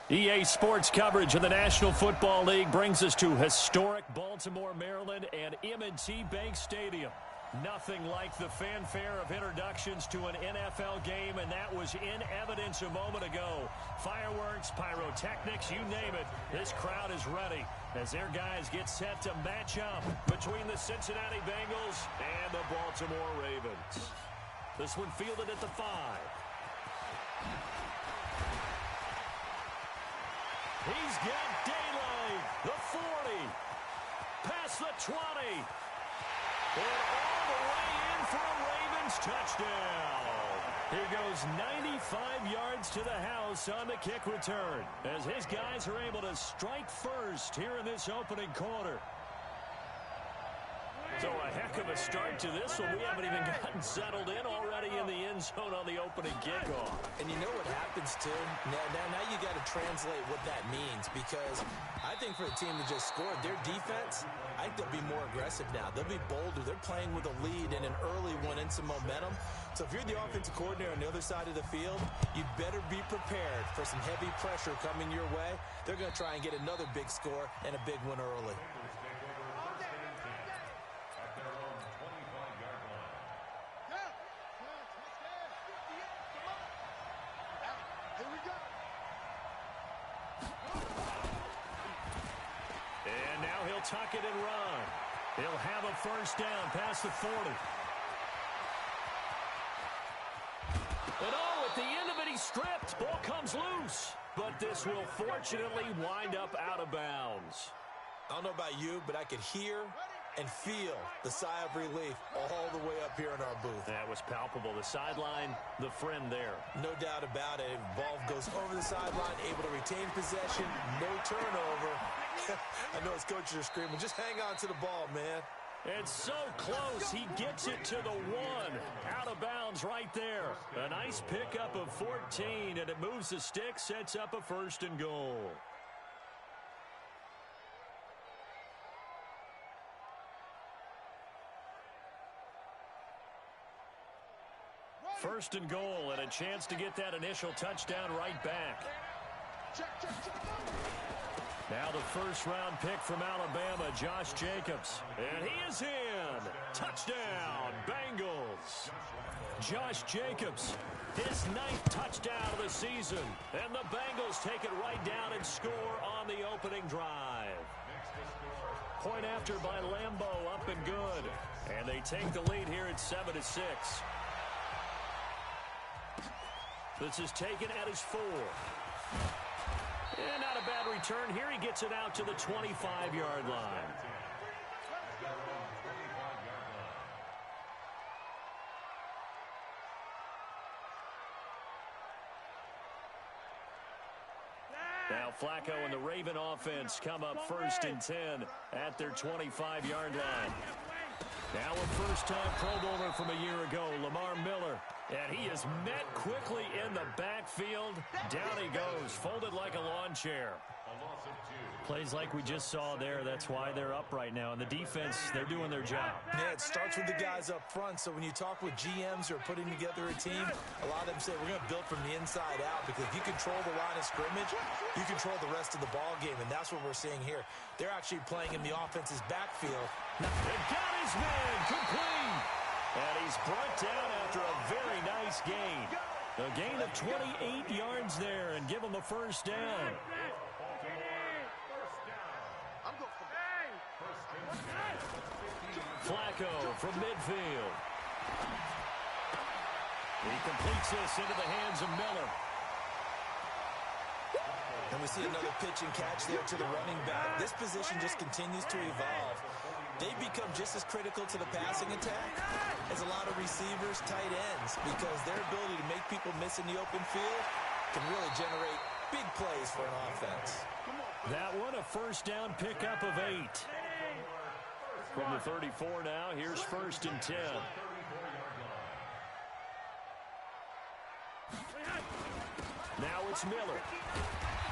EA Sports coverage of the National Football League brings us to historic Baltimore, Maryland, and M&T Bank Stadium. Nothing like the fanfare of introductions to an NFL game, and that was in evidence a moment ago. Fireworks, pyrotechnics, you name it, this crowd is ready as their guys get set to match up between the Cincinnati Bengals and the Baltimore Ravens. This one fielded at the 5. He's got daylight. The 40. Past the 20. And all the way in for a Ravens touchdown. Here goes 95 yards to the house on the kick return as his guys are able to strike first here in this opening quarter. So a heck of a start to this one. We haven't even gotten settled in already in the end zone on the opening kickoff. And you know what happens, too? Now you got to translate what that means, because I think for the team that just scored, their defense, I think they'll be more aggressive now. They'll be bolder. They're playing with a lead and an early one and some momentum. So if you're the offensive coordinator on the other side of the field, you'd better be prepared for some heavy pressure coming your way. They're going to try and get another big score and a big one early. And now he'll tuck it and run. He'll have a first down past the 40. And oh, at the end of it, he's stripped. Ball comes loose. But this will fortunately wind up out of bounds. I don't know about you, but I could hear and feel the sigh of relief all the way up here in our booth. That was palpable. The sideline, the friend there. No doubt about it. Ball goes over the sideline, able to retain possession, no turnover. I know his coaches are screaming, just hang on to the ball, man. It's so close. He gets it to the 1. Out of bounds right there. A nice pickup of 14, and it moves the stick, sets up a 1st and goal. First and goal, and a chance to get that initial touchdown right back. Now the first-round pick from Alabama, Josh Jacobs. And he is in. Touchdown, Bengals. Josh Jacobs, his 9th touchdown of the season. And the Bengals take it right down and score on the opening drive. Point after by Lambeau, up and good. And they take the lead here at 7-6. This is taken at his 4. And not a bad return. Here he gets it out to the 25-yard line. Now Flacco and the Raven offense come up 1st and 10 at their 25-yard line. Now a first-time Pro Bowler from a year ago, Lamar Miller. And he is met quickly in the backfield. Down he goes, folded like a lawn chair. Plays like we just saw there. That's why they're up right now. And the defense, they're doing their job. Yeah, it starts with the guys up front. So when you talk with GMs who are putting together a team, a lot of them say we're going to build from the inside out, because if you control the line of scrimmage, you control the rest of the ball game. And that's what we're seeing here. They're actually playing in the offense's backfield. They got his man complete. And he's brought down after a very nice gain. A gain of 28 yards there, and give him a first down. Flacco from midfield. He completes this into the hands of Miller. And we see another pitch and catch there to the running back. This position just continues to evolve. They become just as critical to the passing attack as a lot of receivers, tight ends, because their ability to make people miss in the open field can really generate big plays for an offense. That one, a first down pickup of 8. From the 34 now, here's 1st and 10. Now it's Miller.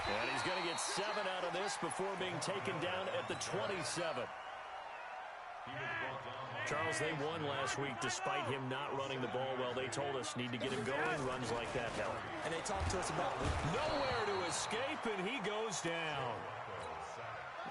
And he's going to get 7 out of this before being taken down at the 27. Charles, they won last week despite him not running the ball well. They told us need to get him going. Runs like that help. And they talked to us about nowhere to escape, and he goes down.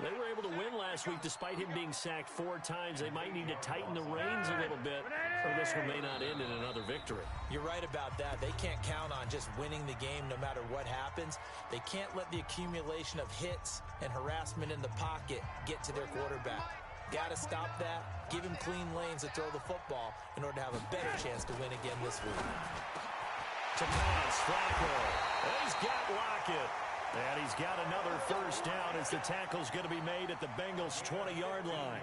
They were able to win last week despite him being sacked 4 times. They might need to tighten the reins a little bit, or this one may not end in another victory. You're right about that. They can't count on just winning the game no matter what happens. They can't let the accumulation of hits and harassment in the pocket get to their quarterback. Got to stop that, give him clean lanes to throw the football in order to have a better chance to win again this week. To pass, Flacco. He's got Lockett. And he's got another first down as the tackle's going to be made at the Bengals' 20-yard line.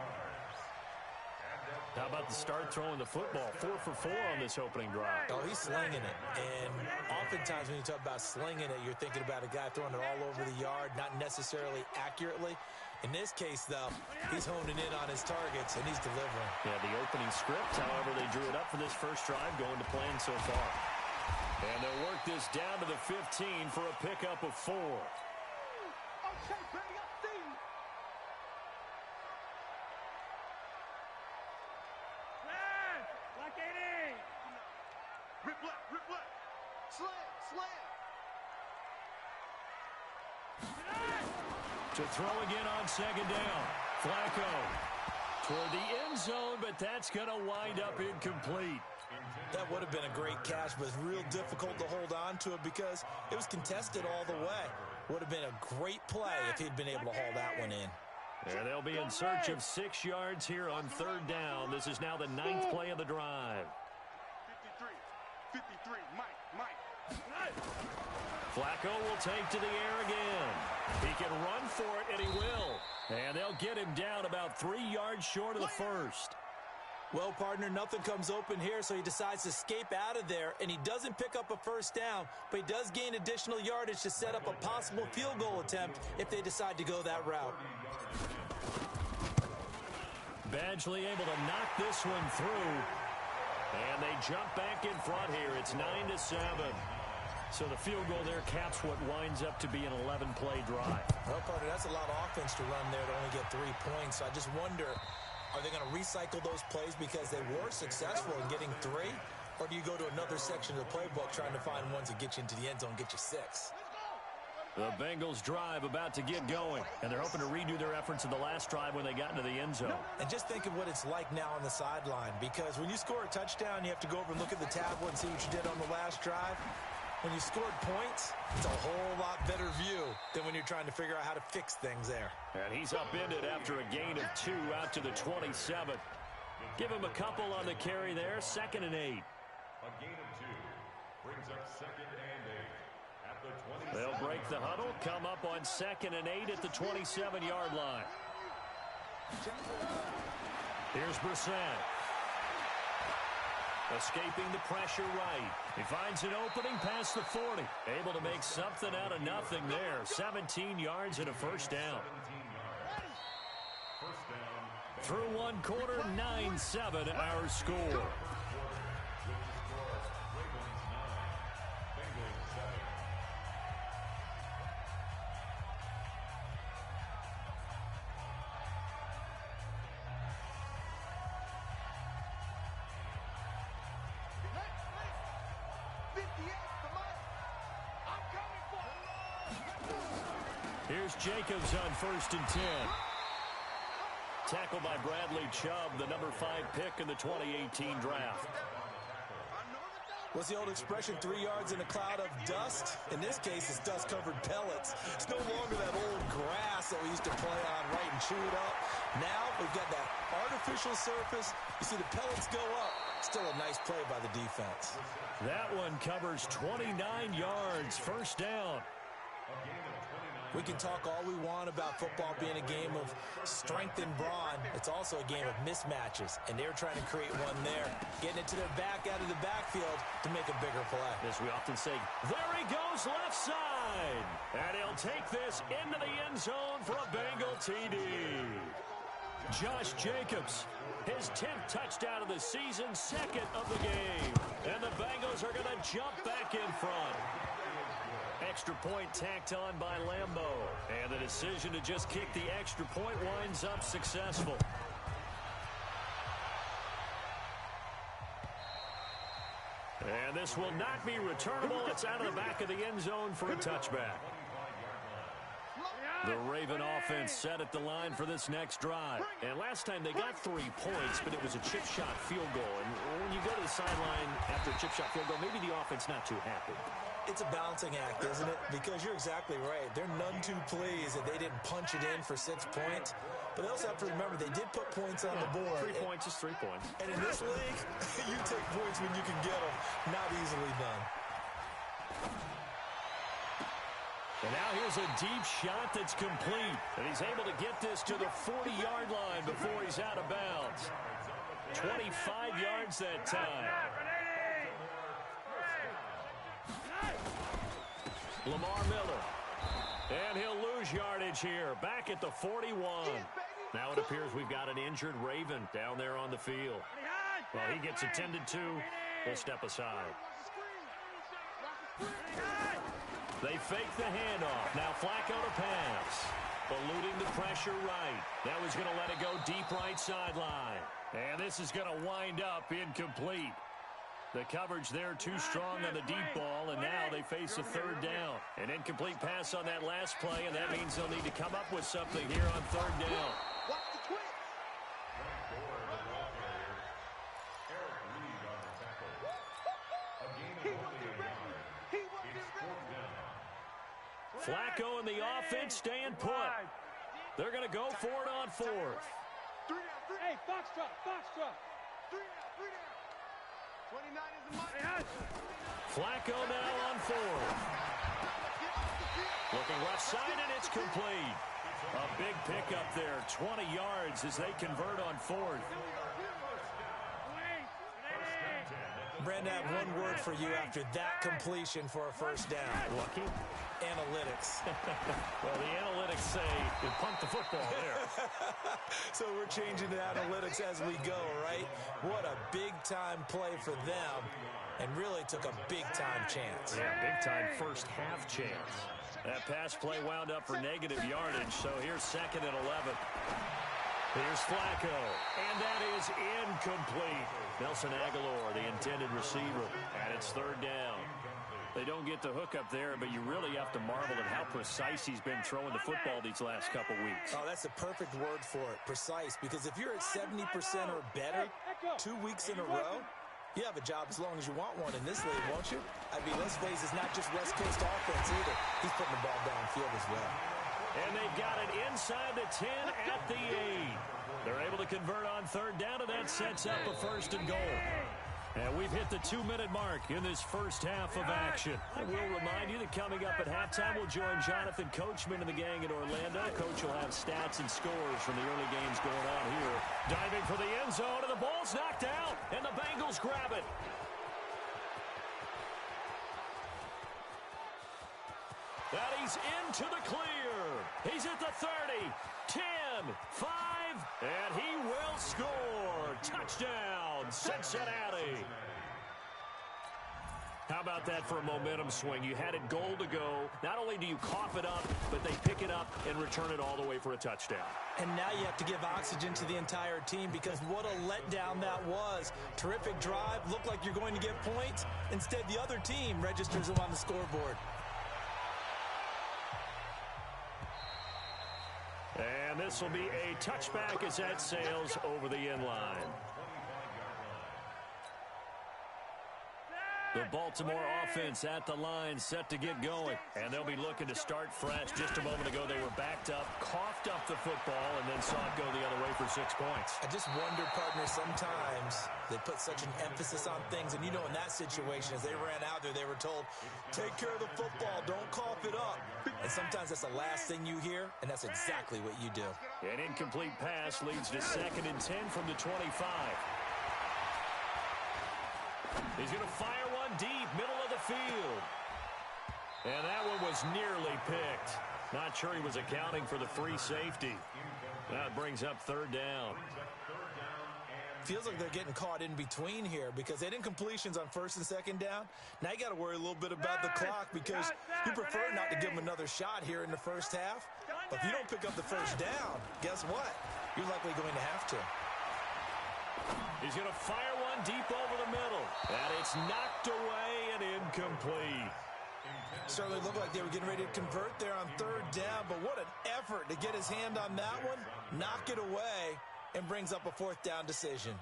How about the start throwing the football? 4 for 4 on this opening drive. Oh, he's slinging it. And oftentimes when you talk about slinging it, you're thinking about a guy throwing it all over the yard, not necessarily accurately. In this case, though, he's honing in on his targets, and he's delivering. Yeah, the opening script, however, they drew it up for this first drive, going to plan so far. And they'll work this down to the 15 for a pickup of 4. To throw again on second down. Flacco toward the end zone, but that's going to wind up incomplete. That would have been a great catch, but it's real difficult to hold on to it because it was contested all the way. Would have been a great play if he'd been able to haul that one in. And they'll be in search of 6 yards here on third down. This is now the 9th play of the drive. 53, Mike. Flacco will take to the air again. He can run for it, and he will. And they'll get him down about 3 yards short of the first. Well, partner, nothing comes open here, so he decides to escape out of there, and he doesn't pick up a first down, but he does gain additional yardage to set up a possible field goal attempt if they decide to go that route. Badgley able to knock this one through, and they jump back in front here. It's 9-7. So the field goal there caps what winds up to be an 11-play drive. Well, partner, that's a lot of offense to run there to only get 3 points. So I just wonder, are they going to recycle those plays because they were successful in getting 3? Or do you go to another section of the playbook trying to find ones that get you into the end zone, get you 6? The Bengals drive about to get going, and they're hoping to redo their efforts in the last drive when they got into the end zone. And just think of what it's like now on the sideline, because when you score a touchdown, you have to go over and look at the tablet and see what you did on the last drive. When you scored points, it's a whole lot better view than when you're trying to figure out how to fix things there. And he's upended after a gain of 2 out to the 27. Give him a couple on the carry there, 2nd and 8. A gain of 2 brings up 2nd and 8 at the 27. They'll break the huddle, come up on 2nd and 8 at the 27-yard line. Here's Brissett. Escaping the pressure right. He finds an opening past the 40. Able to make something out of nothing there. 17 yards and a first down. Through 1 quarter, 9-7 our score. Here's Jacobs on 1st and 10. Tackled by Bradley Chubb, the number 5 pick in the 2018 draft. What's the old expression, 3 yards in a cloud of dust? In this case, it's dust-covered pellets. It's no longer that old grass that we used to play on, right, and chew it up. Now we've got that artificial surface. You see the pellets go up. Still a nice play by the defense. That one covers 29 yards. First down. We can talk all we want about football being a game of strength and brawn. It's also a game of mismatches, and they're trying to create one there, getting it to their back out of the backfield to make a bigger play. As we often say, there he goes left side. And he'll take this into the end zone for a Bengal TD. Josh Jacobs, his 10th touchdown of the season, 2nd of the game. And the Bengals are going to jump back in front. Extra point tacked on by Lambo. And the decision to just kick the extra point winds up successful. this will not be returnable. It's out of the back of the end zone for a touchback. The Raven offense set at the line for this next drive. And last time they got 3 points, but it was a chip shot field goal. And when you go to the sideline after a chip shot field goal, maybe the offense not too happy. It's a balancing act, isn't it? Because you're exactly right. They're none too pleased that they didn't punch it in for 6 points. But they also have to remember they did put points on the board. 3 points is 3 points. And in this league, you take points when you can get them. Not easily done. And now here's a deep shot that's complete. And he's able to get this to the 40-yard line before he's out of bounds. 25 yards that time. Lamar Miller. And he'll lose yardage here. Back at the 41. Now it appears we've got an injured Raven down there on the field. Well, he gets attended to. We'll step aside. They fake the handoff. Now Flacco to pass. Eluding the pressure right. That was going to let it go deep right sideline. And this is going to wind up incomplete. The coverage there too strong on the deep ball, and now they face a third down. An incomplete pass on that last play, and that means they'll need to come up with something here on third down. Flacco and the offense staying put. They're going to go for it on fourth. Hey, Foxtrot, Foxtrot. 29 is the money. Flacco now on fourth. Looking left side, and it's complete. A big pickup there, 20 yards as they convert on fourth. Brandon, I have one word for you after that completion for a first down. Lucky? Analytics. Well, the analytics say you punt the football there. So we're changing to analytics as we go, right? What a big-time play for them, and really took a big-time chance. Yeah, big-time first-half chance. That pass play wound up for negative yardage, so here's second and 11. Here's Flacco, and that is incomplete. Nelson Aguilar, the intended receiver, and it's third down. They don't get the hook up there, but you really have to marvel at how precise he's been throwing the football these last couple weeks. Oh, that's the perfect word for it, precise, because if you're at 70% or better 2 weeks in a row, you have a job as long as you want one in this league, won't you? I mean, let's face it, it's not just West Coast offense either. He's putting the ball downfield as well. And they've got it inside the 10 at the 8. They're able to convert on third down, and that sets up a first and goal. And we've hit the 2-minute mark in this first half of action. And we'll remind you that coming up at halftime, we'll join Jonathan Coachman and the gang in Orlando. Coach will have stats and scores from the early games going on here. Diving for the end zone, and the ball's knocked out, and the Bengals grab it. And he's into the clear. He's at the 30, 10, 5, and he will score. Touchdown, Cincinnati. How about that for a momentum swing? You had it goal to go. Not only do you cough it up, but they pick it up and return it all the way for a touchdown. And now you have to give oxygen to the entire team because what a letdown that was. Terrific drive. Looked like you're going to get points. Instead, the other team registers them on the scoreboard. And this will be a touchback as that sails over the end line. The Baltimore offense at the line set to get going. And they'll be looking to start fresh. Just a moment ago, they were backed up, coughed up the football, and then saw it go the other way for 6 points. I just wonder, partner, sometimes they put such an emphasis on things. And, you know, in that situation, as they ran out there, they were told, take care of the football, don't cough it up. And sometimes that's the last thing you hear, and that's exactly what you do. An incomplete pass leads to 2nd and 10 from the 25. He's going to fire one deep, middle of the field. And that one was nearly picked. Not sure he was accounting for the free safety. That brings up third down. Feels like they're getting caught in between here because they had incompletions on 1st and 2nd down. Now you got to worry a little bit about the clock because you prefer not to give them another shot here in the first half. But if you don't pick up the first down, guess what? You're likely going to have to. He's going to fire one deep over the middle. And it's knocked away and incomplete. Certainly looked like they were getting ready to convert there on third down, but what an effort to get his hand on that one, knock it away, and brings up a fourth down decision.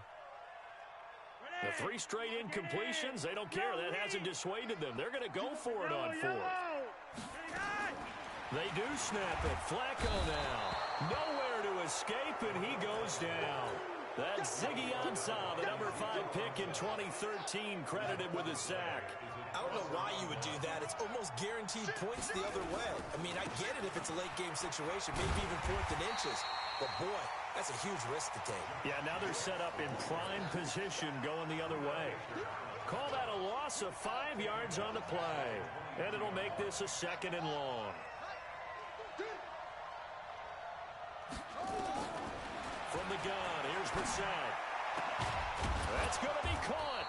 The 3 straight incompletions, they don't care. That hasn't dissuaded them. They're going to go for it on fourth. They do snap it. Flacco now. Nowhere to escape, and he goes down. That's Ziggy Ansah, the number 5 pick in 2013, credited with a sack. I don't know why you would do that. It's almost guaranteed points the other way. I mean, I get it if it's a late-game situation, maybe even 4th and inches. But, boy, that's a huge risk to take. Yeah, now they're set up in prime position going the other way. Call that a loss of 5 yards on the play. And it'll make this a 2nd and long. From the gun, here's Brissett. That's going to be caught.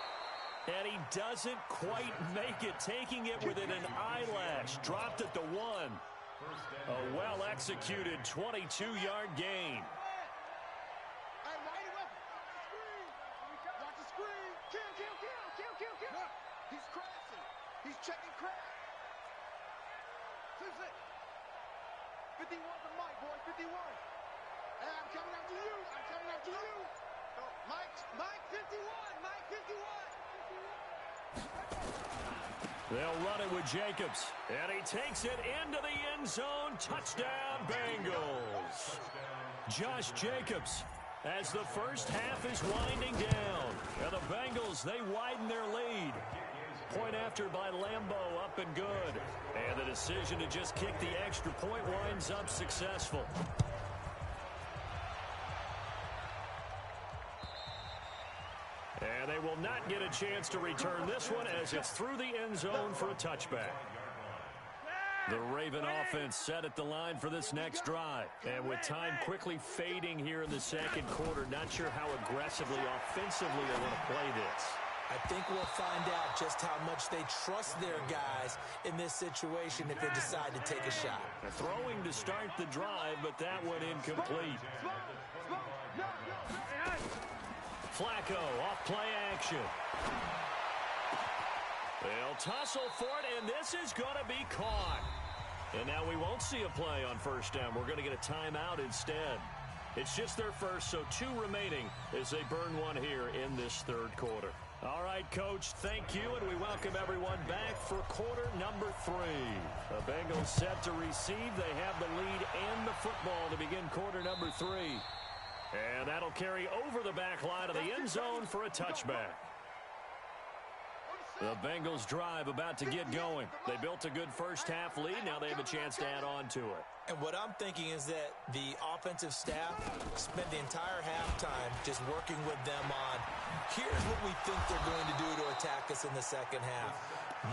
And he doesn't quite make it, taking it within an eyelash. Dropped at the 1. A well-executed 22-yard gain. He's crashing. He's checking crash. 51 to Mike, boy. 51. Hey, I'm coming after you. I'm coming after you. Mike 51. Mike 51. They'll run it with Jacobs. And he takes it into the end zone. Touchdown, Bengals. Josh Jacobs, as the first half is winding down. And the Bengals, they widen their lead. Point after by Lambeau, up and good. And the decision to just kick the extra point winds up successful. And they will not get a chance to return this one as it's through the end zone for a touchback. The Raven offense set at the line for this next drive. And with time quickly fading here in the second quarter, not sure how aggressively, offensively they want to play this. I think we'll find out just how much they trust their guys in this situation if they decide to take a shot. Throwing to start the drive, but that one incomplete. Flacco off play action. They'll tussle for it, and this is going to be caught. And now we won't see a play on first down. We're going to get a timeout instead. It's just their first, so 2 remaining as they burn one here in this third quarter. All right, Coach, thank you, and we welcome everyone back for quarter number 3. The Bengals set to receive. They have the lead and the football to begin quarter number 3. And that'll carry over the back line of the end zone for a touchback. The Bengals drive about to get going. They built a good first half lead. Now they have a chance to add on to it. And what I'm thinking is that the offensive staff spent the entire halftime just working with them on, here's what we think they're going to do to attack us in the second half.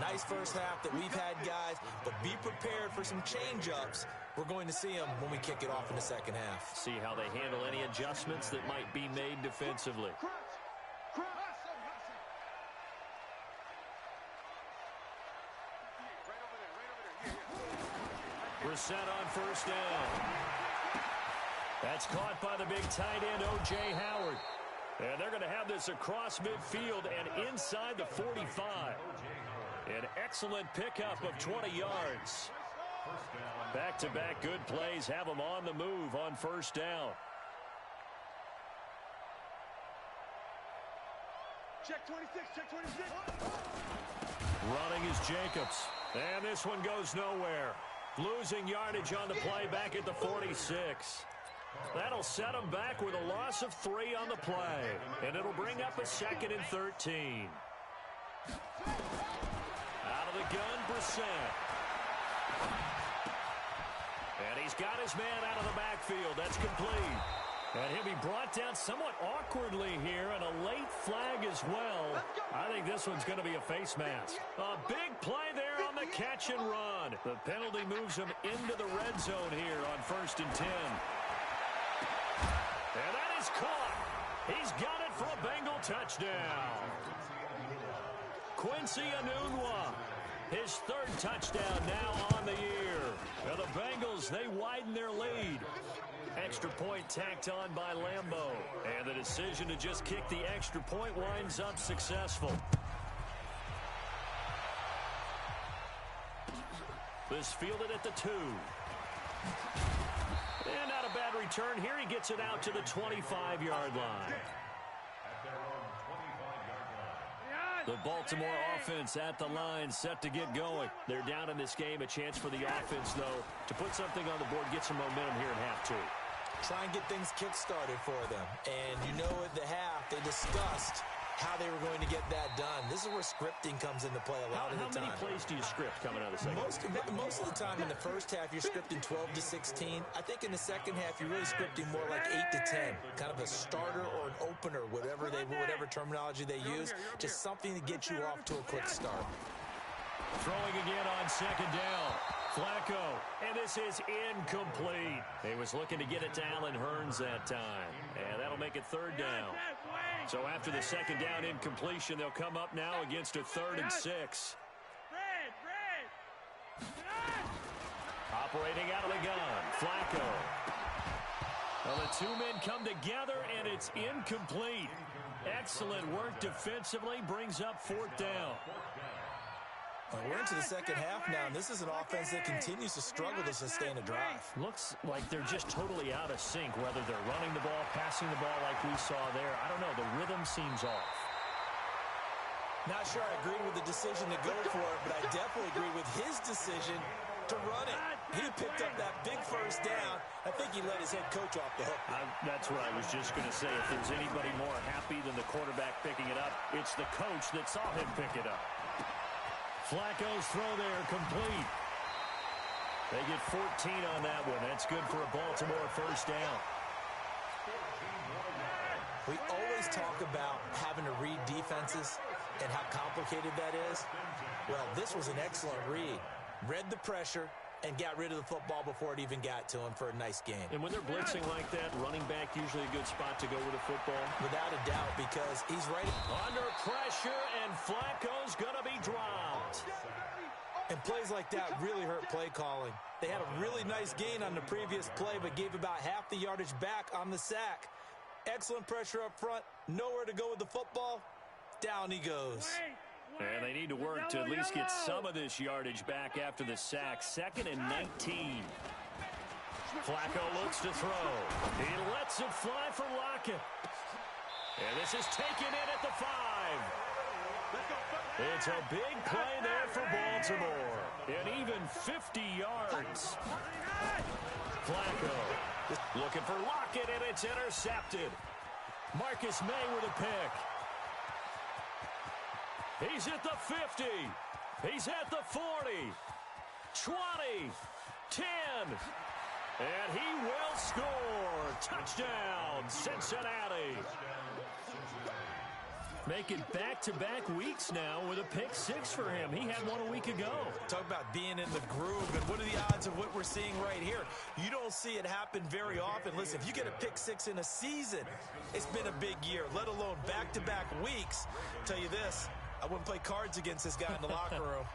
Nice first half that we've had, guys, but be prepared for some change-ups. We're going to see them when we kick it off in the second half. See how they handle any adjustments that might be made defensively. Brissett on first down. That's caught by the big tight end, O.J. Howard. And they're going to have this across midfield and inside the 45. An excellent pickup of 20 yards. Back-to-back good plays have them on the move on first down. Check 26, check 26. Running is Jacobs. And this one goes nowhere. Losing yardage on the play back at the 46. That'll set them back with a loss of 3 on the play. And it'll bring up a 2nd and 13. Out of the gun, Brissett. And he's got his man out of the backfield. That's complete. And he'll be brought down somewhat awkwardly here, and a late flag as well. I think this one's going to be a face mask. A big play there on the catch and run. The penalty moves him into the red zone here on 1st and 10. And that is caught. He's got it for a Bengal touchdown. Quincy Enunwa. His third touchdown now on the year. Now the Bengals, they widen their lead. Extra point tacked on by Lambeau. And the decision to just kick the extra point winds up successful. This fielded at the 2. And not a bad return here. He gets it out to the 25-yard line. The Baltimore offense at the line, set to get going. They're down in this game. A chance for the offense, though, to put something on the board, get some momentum here in half 2. Try and get things kick-started for them. And you know at the half, they discussed how they were going to get that done. This is where scripting comes into play a lot of the time. How many plays do you script coming out of the second half? Most of the time in the first half, you're scripting 12 to 16. I think in the second half, you're really scripting more like 8 to 10. Kind of a starter or an opener, whatever terminology they use. Just something to get you off to a quick start. Throwing again on second down. Flacco, and this is incomplete. He was looking to get it to Allen Hurns that time, and that'll make it third down. So after the second down incompletion, they'll come up now against a 3rd and 6. Operating out of the gun, Flacco. Well, the two men come together, and it's incomplete. Excellent work defensively, brings up 4th down. We're into the second half now, and this is an offense that continues to struggle to sustain a drive. Looks like they're just totally out of sync, whether they're running the ball, passing the ball like we saw there. I don't know. The rhythm seems off. Not sure I agree with the decision to go for it, but I definitely agree with his decision to run it. He picked up that big first down. I think he let his head coach off the hook. That's what I was just going to say. If there's anybody more happy than the quarterback picking it up, it's the coach that saw him pick it up. Flacco's throw there, complete. They get 14 on that one. That's good for a Baltimore first down. We always talk about having to read defenses and how complicated that is. Well, this was an excellent read. Read the pressure and got rid of the football before it even got to him for a nice game. And when they're blitzing like that, running back usually a good spot to go with the football. Without a doubt, because he's right under pressure, and Flacco's going to be dropped. And plays like that really hurt play calling. They had a really nice gain on the previous play, but gave about half the yardage back on the sack. Excellent pressure up front. Nowhere to go with the football. Down he goes. And they need to work to at least get some of this yardage back after the sack. 2nd and 19. Flacco looks to throw. He lets it fly for Lockett. And this is taken in at the 5. It's a big play there for Baltimore. And even 50 yards. Flacco looking for Lockett, and it's intercepted. Marcus May with a pick. He's at the 50. He's at the 40. 20. 10. And he will score. Touchdown, Cincinnati. Make it back-to-back weeks now with a pick 6 for him. He had one a week ago. Talk about being in the groove, and what are the odds of what we're seeing right here? You don't see it happen very often. Listen, if you get a pick 6 in a season, it's been a big year, let alone back-to-back weeks. I'll tell you this, I wouldn't play cards against this guy in the locker room.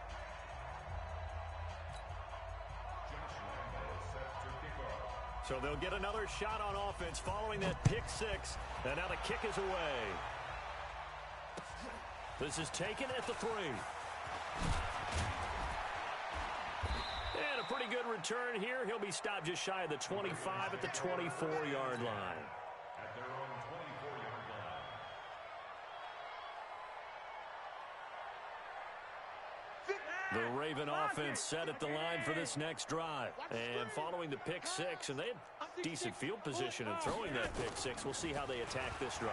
So they'll get another shot on offense following that pick 6. And now the kick is away. This is taken at the 3. And a pretty good return here. He'll be stopped just shy of the 25 at the 24-yard line. At their own 24-yard line. The Raven offense set at the line for this next drive. And following the pick 6, and they had decent field position in throwing that pick 6. We'll see how they attack this drive.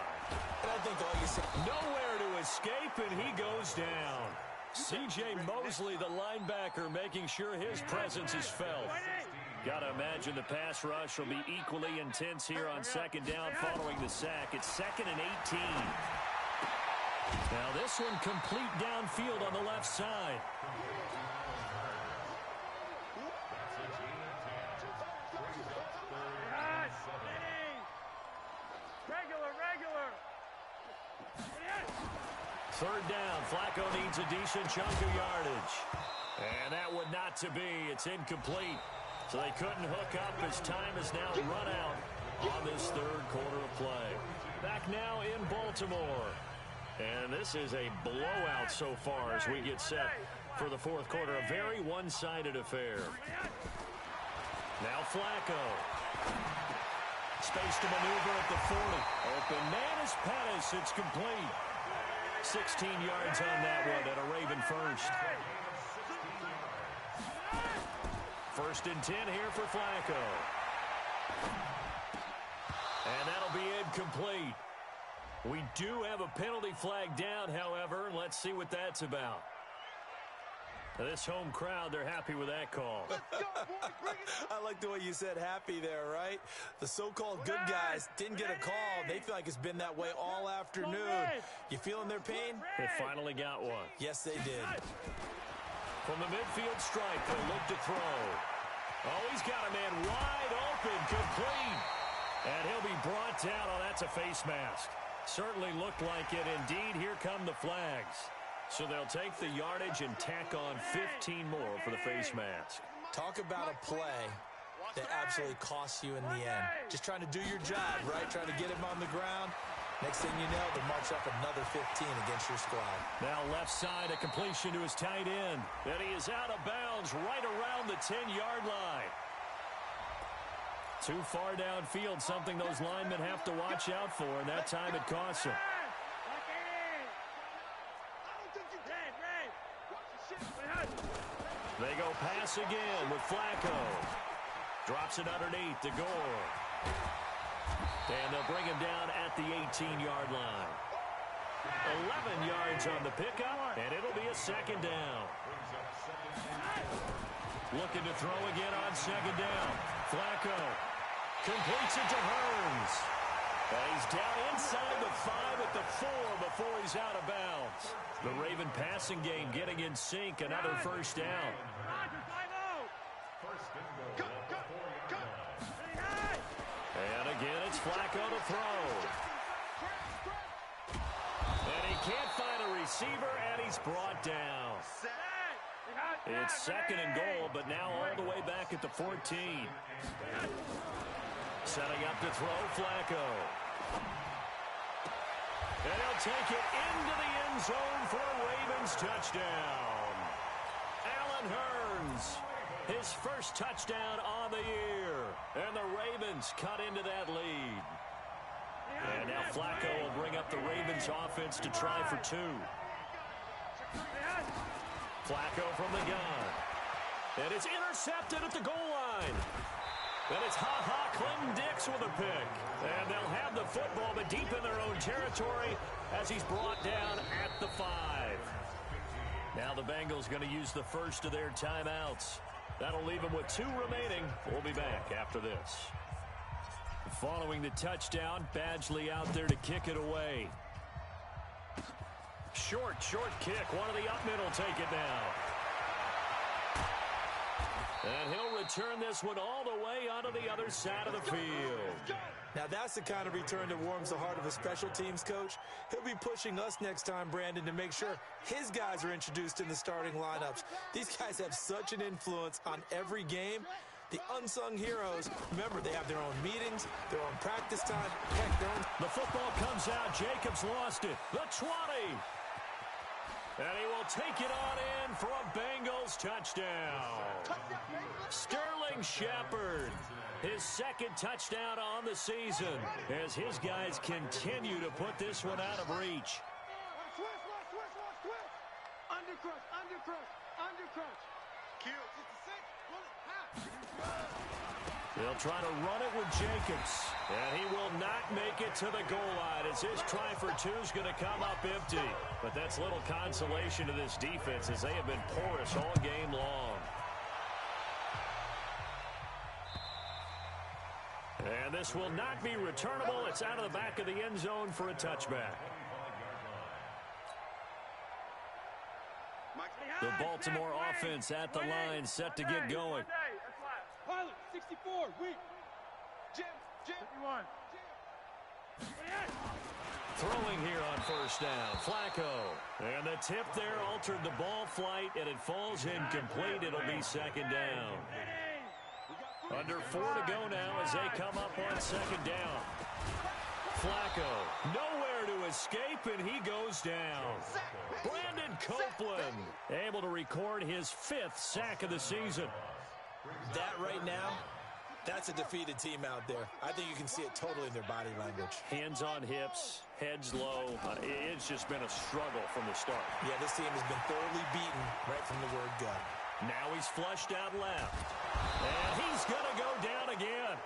And I think all you see... Nowhere to escape, and he goes down. C.J. Mosley, the linebacker, making sure his presence is felt. Got to imagine the pass rush will be equally intense here on second down following the sack. It's 2nd and 18. Now this one complete downfield on the left side. Third down. Flacco needs a decent chunk of yardage. And that would not to be. It's incomplete. So they couldn't hook up as time is now run out on this third quarter of play. Back now in Baltimore. And this is a blowout so far as we get set for the fourth quarter. A very one-sided affair. Now Flacco. Space to maneuver at the 40. Open man is Pettis. It's complete. 16 yards on that one and a Raven first. First and 10 here for Flacco. And that'll be incomplete. We do have a penalty flag down, however. Let's see what that's about. This home crowd, they're happy with that call. I like the way you said happy there, right? The so-called good guys didn't get a call. They feel like it's been that way all afternoon. You feeling their pain? They finally got one. Yes, they did. From the midfield stripe, they'll look to throw. Oh, he's got a man wide open, complete. And he'll be brought down. Oh, that's a face mask. Certainly looked like it. Indeed, here come the flags. So they'll take the yardage and tack on 15 more for the face mask. Talk about a play that absolutely costs you in the end. Just trying to do your job, right? Trying to get him on the ground. Next thing you know, they'll march up another 15 against your squad. Now left side, a completion to his tight end. And he is out of bounds right around the 10-yard line. Too far downfield, something those linemen have to watch out for, and that time it costs them. They go pass again with Flacco. Drops it underneath to Gore. And they'll bring him down at the 18-yard line. 11 yards on the pickup, and it'll be a second down. Looking to throw again on second down. Flacco completes it to Hearns. And he's down inside the 5 at the 4 before he's out of bounds. The Raven passing game getting in sync. Another first down. And again, it's Flacco to throw. And he can't find a receiver, and he's brought down. It's second and goal, but now all the way back at the 14. Setting up to throw, Flacco. And he'll take it into the end zone for a Ravens touchdown. Allen Hearns, his first touchdown on the year. And the Ravens cut into that lead. And now Flacco will bring up the Ravens offense to try for 2. Flacco from the gun. And it's intercepted at the goal line. And it's Clinton Dix with a pick. And they'll have the football, but deep in their own territory as he's brought down at the 5. Now the Bengals going to use the first of their timeouts. That'll leave them with 2 remaining. We'll be back after this. Following the touchdown, Badgley out there to kick it away. Short kick. One of the up mid will take it now. And he'll return this one all the way onto the other side of the field. Now that's the kind of return that warms the heart of a special teams coach. He'll be pushing us next time, Brandon, to make sure his guys are introduced in the starting lineups. These guys have such an influence on every game. The unsung heroes, remember, they have their own meetings, their own practice time. Heck, their own... The football comes out. Jacobs lost it. The 20. And he will take it on in for a Bengals touchdown. Sterling Shepard, his second touchdown on the season as his guys continue to put this one out of reach. Undercrush. Kill. They'll try to run it with Jacobs. And he will not make it to the goal line as his try for 2 is going to come up empty. But that's little consolation to this defense as they have been porous all game long. And this will not be returnable. It's out of the back of the end zone for a touchback. The Baltimore offense at the line, set to get going. Pilot, 64, weak. Jim. 51. Throwing here on first down, Flacco. And the tip there altered the ball flight, and it falls incomplete. It'll be second down. Under 4 to go now as they come up on second down. Flacco, nowhere to escape, and he goes down. Brandon Copeland able to record his 5th sack of the season. That right now, that's a defeated team out there. I think you can see it totally in their body language. Hands on hips, heads low. It's just been a struggle from the start. Yeah, this team has been thoroughly beaten right from the word go. Now he's flushed out left. And he's going to go down again.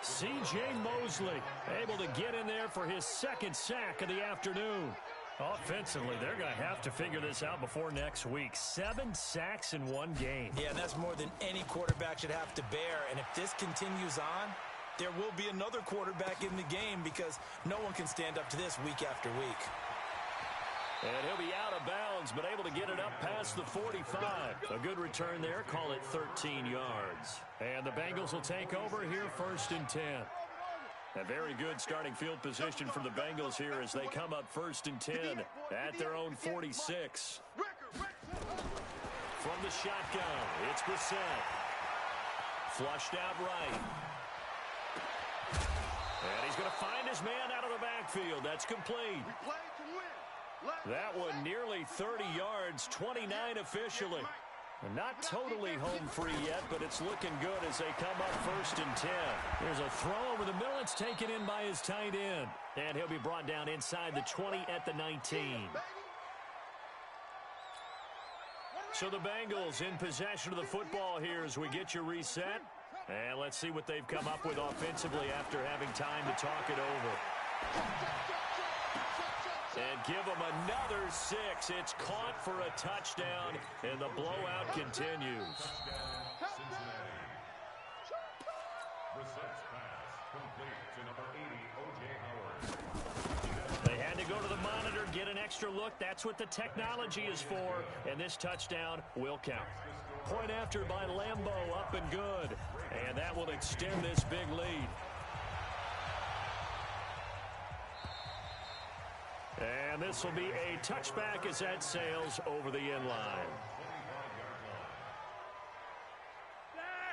C.J. Mosley able to get in there for his 2nd sack of the afternoon. Offensively, they're going to have to figure this out before next week. 7 sacks in one game. Yeah, that's more than any quarterback should have to bear. And if this continues on, there will be another quarterback in the game because no one can stand up to this week after week. And he'll be out of bounds, but able to get it up past the 45. A good return there. Call it 13 yards. And the Bengals will take over here 1st and 10. A very good starting field position for the Bengals here as they come up 1st and 10 at their own 46. From the shotgun, it's Brissett. Flushed out right. And he's going to find his man out of the backfield. That's complete. That one nearly 30 yards, 29 officially. Not totally home free yet, but it's looking good as they come up 1st and 10. There's a throw over the middle. It's taken in by his tight end. And he'll be brought down inside the 20 at the 19. So the Bengals in possession of the football here as we get you reset. And let's see what they've come up with offensively after having time to talk it over. And give them another 6. It's caught for a touchdown, and the blowout continues. Brissett's pass complete to number 80, O.J. Howard. They had to go to the monitor, get an extra look. That's what the technology is for, and this touchdown will count. Point after by Lambeau, up and good. And that will extend this big lead. And this will be a touchback as that sails over the end line.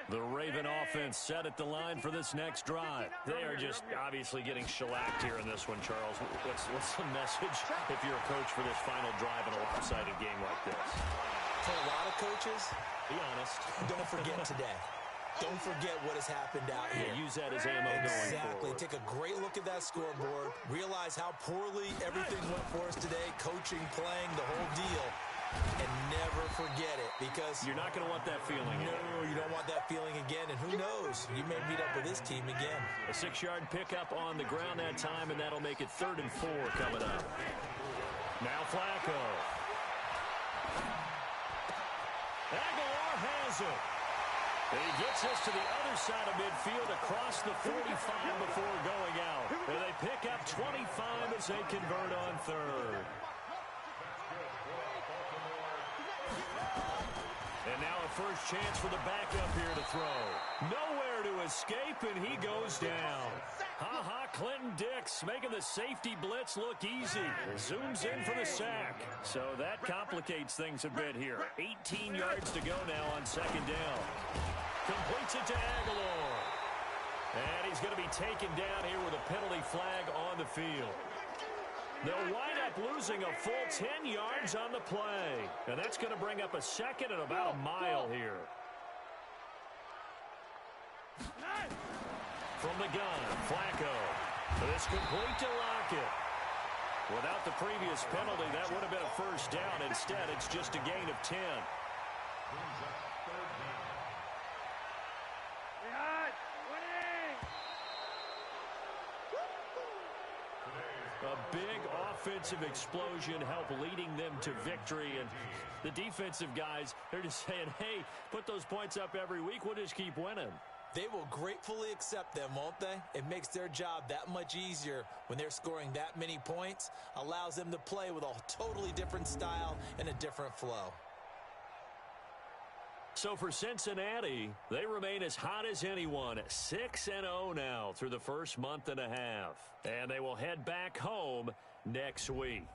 The Raven offense set at the line for this next drive. They are just obviously getting shellacked here in this one, Charles. What's the message if you're a coach for this final drive in a lopsided game like this? For a lot of coaches, be honest. Don't forget today. Don't forget what has happened out here. Yeah, use that as ammo going forward. Exactly. Take a great look at that scoreboard. Realize how poorly everything went for us today. Coaching, playing, the whole deal. And never forget it because you're not going to want that feeling again. No, you don't want that feeling again. And who knows? You may meet up with this team again. A 6-yard pickup on the ground that time, and that'll make it 3rd and 4 coming up. Now Flacco. Aguilar has it. He gets us to the other side of midfield across the 45 before going out. And they pick up 25 as they convert on 3rd. And now a first chance for the backup here to throw. Nowhere to escape, and he goes down. Ha-ha, Clinton Dix making the safety blitz look easy. Zooms in for the sack. So that complicates things a bit here. 18 yards to go now on 2nd down. Completes it to Aguilar. And he's going to be taken down here with a penalty flag on the field. They'll wind up losing a full 10 yards on the play. And that's going to bring up a 2nd and about a mile here. From the gun, Flacco. It's complete to Lockett. Without the previous penalty, that would have been a first down. Instead, it's just a gain of 10. A big offensive explosion helped leading them to victory. And the defensive guys, they're just saying, hey, put those points up every week. We'll just keep winning. They will gratefully accept them, won't they? It makes their job that much easier when they're scoring that many points. Allows them to play with a totally different style and a different flow. So for Cincinnati, they remain as hot as anyone, 6-0 now through the first month and a half. And they will head back home next week.